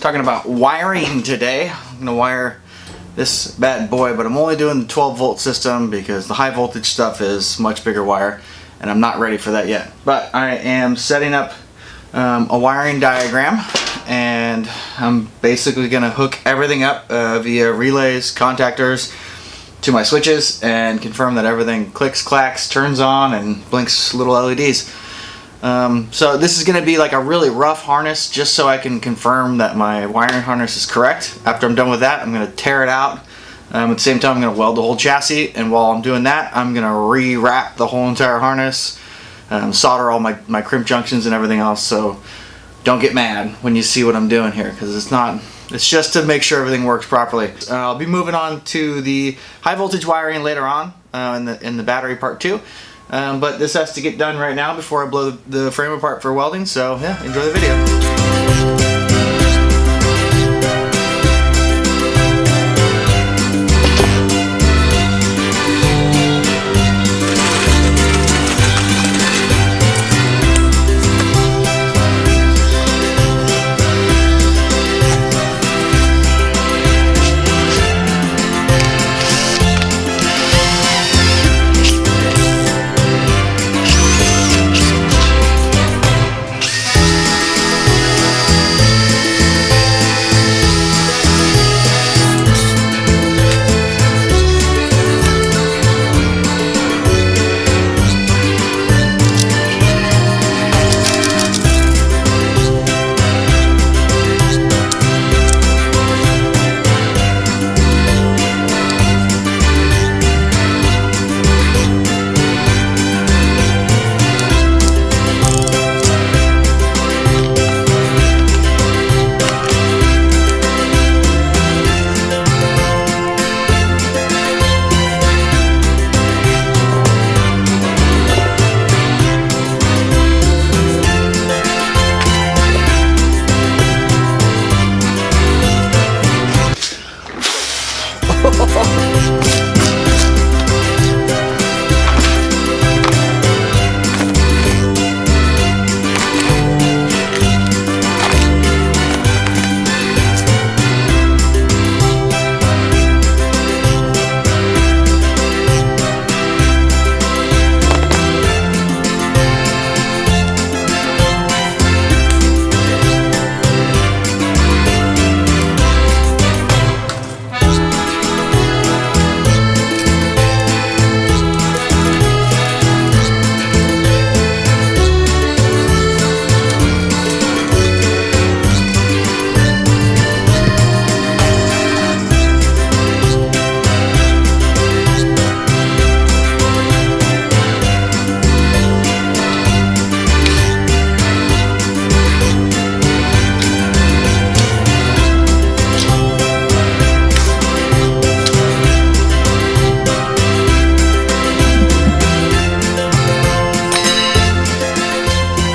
talking about wiring today. I'm gonna wire this bad boy, but I'm only doing the 12 volt system because the high voltage stuff is much bigger wire and I'm not ready for that yet. But I am setting up a wiring diagram, and I'm basically gonna hook everything up via relays, contactors to my switches and confirm that everything clicks, clacks, turns on, and blinks little LEDs. So this is going to be like a really rough harness just so I can confirm that my wiring harness is correct. After I'm done with that, I'm going to tear it out. At the same time, I'm going to weld the whole chassis, and while I'm doing that, I'm going to rewrap the whole entire harness, solder all my crimp junctions and everything else. So don't get mad when you see what I'm doing here, because it's just to make sure everything works properly. I'll be moving on to the high voltage wiring later on in the battery part 2. But this has to get done right now before I blow the frame apart for welding, so yeah, enjoy the video.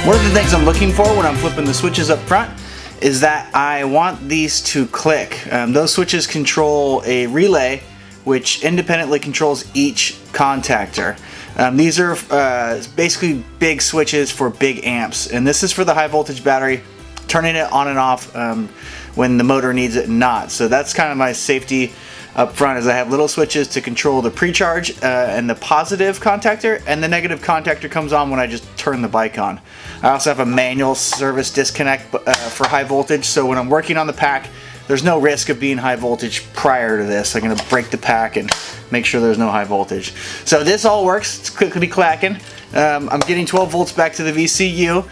One of the things I'm looking for when I'm flipping the switches up front is that I want these to click. Those switches control a relay which independently controls each contactor. These are basically big switches for big amps, and this is for the high voltage battery, turning it on and off when the motor needs it and not. So that's kind of my safety up front, is I have little switches to control the pre-charge and the positive contactor, and the negative contactor comes on when I just turn the bike on. I also have a manual service disconnect for high voltage, so when I'm working on the pack, there's no risk of being high voltage prior to this. I'm going to break the pack and make sure there's no high voltage. So this all works. It's clickety clacking. I'm getting 12 volts back to the VCU,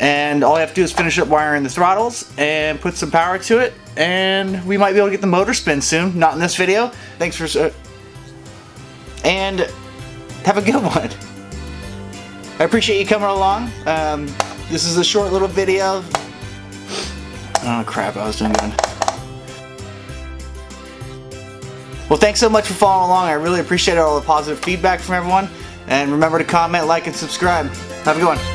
and all I have to do is finish up wiring the throttles and put some power to it, and we might be able to get the motor spin soon. Not in this video. Thanks for and have a good one. I appreciate you coming along. This is a short little video. Oh crap, I was doing good. Well, thanks so much for following along. I really appreciate all the positive feedback from everyone. And remember to comment, like, and subscribe. Have a good one.